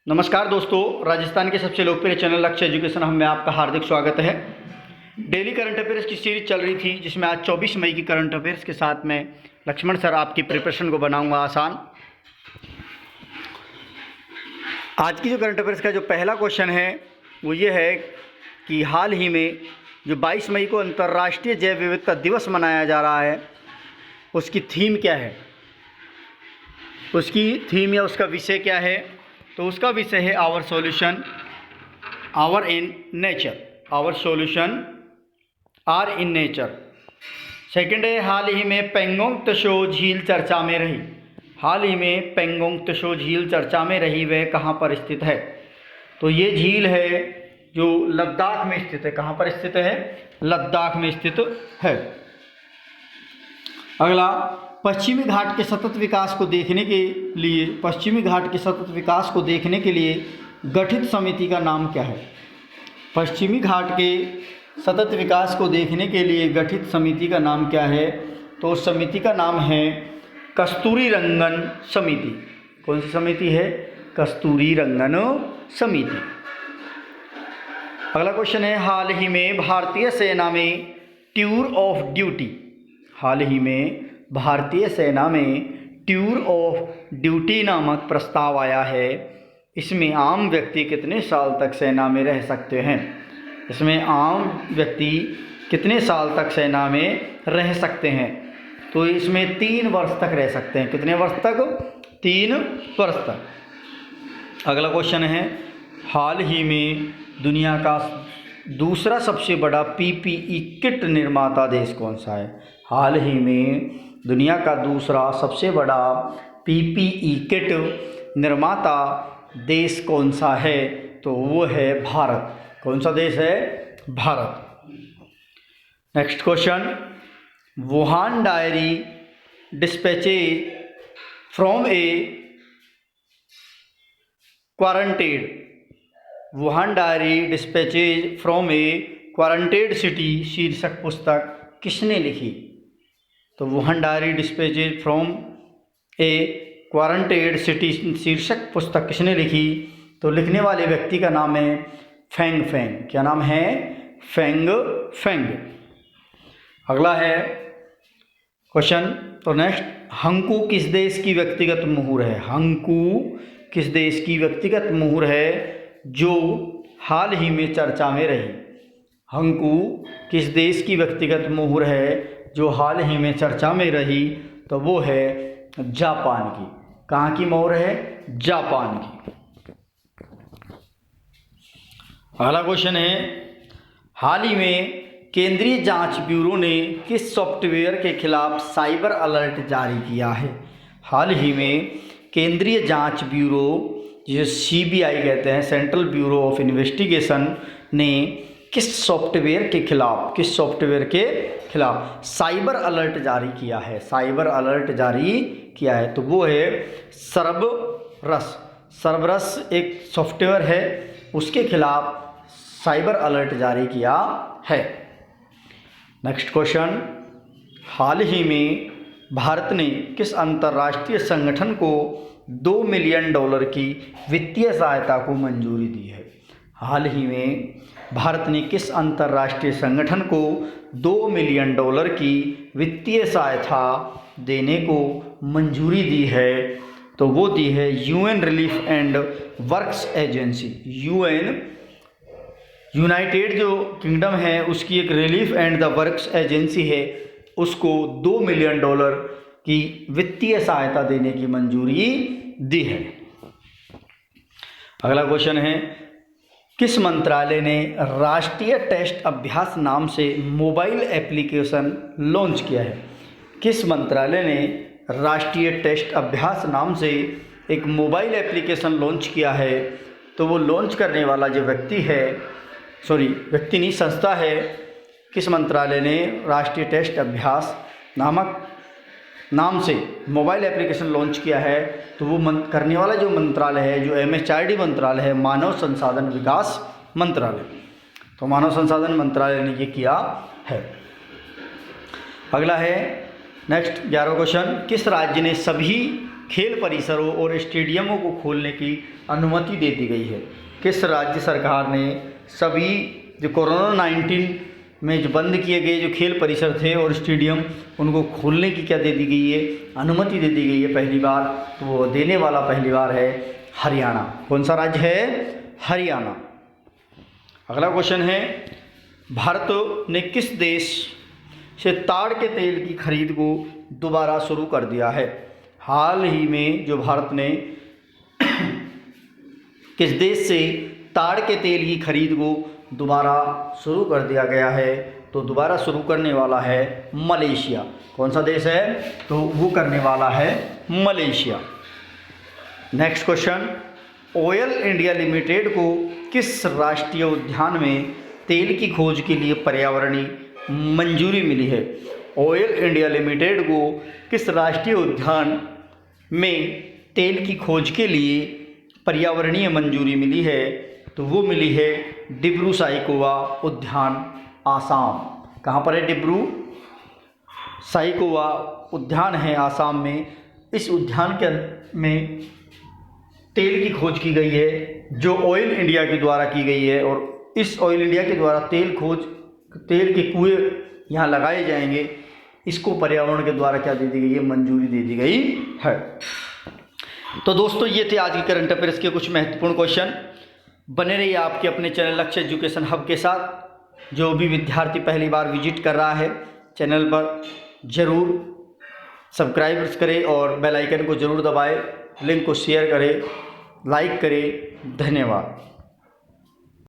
नमस्कार दोस्तों, राजस्थान के सबसे लोकप्रिय चैनल लक्ष्य एजुकेशन में आपका हार्दिक स्वागत है। डेली करंट अफेयर्स की सीरीज चल रही थी, जिसमें आज 24 मई की करंट अफेयर्स के साथ में लक्ष्मण सर आपकी प्रिपरेशन को बनाऊंगा आसान। आज की जो करंट अफेयर्स का जो पहला क्वेश्चन है वो ये है कि हाल ही में जो 22 मई को अंतर्राष्ट्रीय जैव विविधता दिवस मनाया जा रहा है, उसकी थीम क्या है, उसकी थीम या उसका विषय क्या है। तो उसका विषय है our solution our in nature, our solution are in nature. Second है हाल ही में पेंगोंग त्सो झील चर्चा में रही। हाल ही में पेंगोंग त्सो झील चर्चा में रही, वह कहाँ पर स्थित है। तो ये झील है जो लद्दाख में स्थित है। कहाँ पर स्थित है? लद्दाख में स्थित है। अगला, पश्चिमी घाट के सतत विकास को देखने के लिए गठित समिति का नाम क्या है? पश्चिमी घाट के सतत विकास को देखने के लिए गठित समिति का नाम क्या है? तो उस समिति का नाम है कस्तूरी रंगन समिति। कौन सी समिति है? कस्तूरी रंगन समिति। अगला क्वेश्चन है हाल ही में भारतीय सेना में टूर ऑफ ड्यूटी। हाल ही में भारतीय सेना में टूर ऑफ ड्यूटी नामक प्रस्ताव आया है। इसमें आम व्यक्ति कितने साल तक सेना में रह सकते हैं? इसमें आम व्यक्ति कितने साल तक सेना में रह सकते हैं? तो इसमें 3 वर्ष तक रह सकते हैं। कितने वर्ष तक? 3 वर्ष तक। अगला क्वेश्चन है हाल ही में दुनिया का दूसरा सबसे बड़ा पीपीई किट निर्माता देश कौन सा है? हाल ही में दुनिया का दूसरा सबसे बड़ा पीपीई किट निर्माता देश कौन सा है? तो वो है भारत। कौन सा देश है? Bharat. Next question, Wuhan diary dispatches from a quarantined. Wuhan diary dispatches from a quarantined city शीर्षक पुस्तक किसने लिखी? तो Wuhan diary dispatches from a quarantined city शीर्षक पुस्तक किसने लिखी? तो लिखने वाले व्यक्ति का नाम है फेंग फेंग। क्या नाम है? Feng Feng. अगला है क्वेश्चन, तो नेक्स्ट, हंकू किस देश की व्यक्तिगत मुहर है? हंकू किस देश की व्यक्तिगत मुहर है जो हाल ही में चर्चा में रही? हंकू किस देश की व्यक्तिगत मुहर है जो हाल ही में चर्चा में रही? तो वो है जापान की। कहाँ की मोहर है? जापान की। अगला क्वेश्चन है हाल ही में केंद्रीय जांच ब्यूरो ने किस सॉफ्टवेयर के खिलाफ साइबर अलर्ट जारी किया है? हाल ही में केंद्रीय जांच ब्यूरो, जिसे सीबीआई कहते हैं, सेंट्रल ब्यूरो ऑफ इन्वेस्टिगेशन, ने किस सॉफ्टवेयर के खिलाफ साइबर अलर्ट जारी किया है? साइबर अलर्ट जारी किया है, तो वो है सर्बरस। सर्बरस एक सॉफ्टवेयर है, उसके खिलाफ साइबर अलर्ट जारी किया है। नेक्स्ट क्वेश्चन, हाल ही में भारत ने किस अंतर्राष्ट्रीय संगठन को $2 मिलियन की वित्तीय सहायता को मंजूरी दी है? हाल ही में भारत ने किस अंतर्राष्ट्रीय संगठन को $2 मिलियन की वित्तीय सहायता देने को मंजूरी दी है? तो वो दी है UN relief and works agency. United जो किंगडम है उसकी एक relief and the works agency है, उसको $2 मिलियन की वित्तीय सहायता देने की मंजूरी दी है। अगला क्वेश्चन है, किस मंत्रालय ने राष्ट्रीय टेस्ट अभ्यास नाम से मोबाइल एप्लीकेशन लॉन्च किया है? किस मंत्रालय ने राष्ट्रीय टेस्ट अभ्यास नाम से एक मोबाइल एप्लीकेशन लॉन्च किया है? तो वो लॉन्च करने वाला जो व्यक्ति है, व्यक्ति नहीं, संस्था है, किस मंत्रालय ने राष्ट्रीय टेस्ट अभ्यास नामक नाम से मोबाइल एप्लीकेशन लॉन्च किया है? तो वो करने वाला जो मंत्रालय है, जो MHRD मंत्रालय है, मानव संसाधन विकास मंत्रालय। तो मानव संसाधन मंत्रालय ने ये किया है। अगला है नेक्स्ट 11वां क्वेश्चन, किस राज्य ने सभी खेल परिसरों और स्टेडियमों को खोलने की अनुमति दे दी गई है? किस राज्य सरकार ने सभी जो कोरोना 19 में जो बंद किए गए जो खेल परिसर थे और स्टेडियम उनको खोलने की क्या दे दी गई है? अनुमति दे दी गई है पहली बार। तो वो देने वाला पहली बार है हरियाणा। कौन सा राज्य है? हरियाणा। अगला क्वेश्चन है, भारत ने किस देश से ताड़ के तेल की खरीद को दोबारा शुरू कर दिया है? हाल ही में जो भारत ने किस देश से ताड़ के तेल की खरीद को दोबारा शुरू कर दिया गया है? तो दोबारा शुरू करने वाला है मलेशिया। कौन सा देश है? तो वो करने वाला है Malaysia. Next question, oil India limited को किस राष्ट्रीय उद्यान में तेल की खोज के लिए पर्यावरणीय मंजूरी मिली है? ऑयल इंडिया लिमिटेड को किस राष्ट्रीय उद्यान में तेल की खोज के लिए पर्यावरणीय मंजूरी मिली है? तो वो मिली है डिब्रू साइखोवा उद्यान, आसाम। कहाँ पर है? डिब्रू साइखोवा उद्यान है आसाम में। इस उद्यान के में तेल की खोज की गई है जो ऑयल इंडिया के द्वारा की गई है, और इस ऑयल इंडिया के द्वारा तेल के कुएं यहाँ लगाए जाएंगे। इसको पर्यावरण के द्वारा क्या दे दी गई है? मंजूरी दे दी गई है। तो दोस्तों ये थे आज के करंट अफेयर्स के कुछ महत्वपूर्ण क्वेश्चन। बने रहिए आपके अपने चैनल लक्ष्य एजुकेशन हब के साथ। जो भी विद्यार्थी पहली बार विजिट कर रहा है चैनल पर ज़रूर सब्सक्राइब करें और बेल आइकन को ज़रूर दबाएं, लिंक को शेयर करें, लाइक करें। धन्यवाद।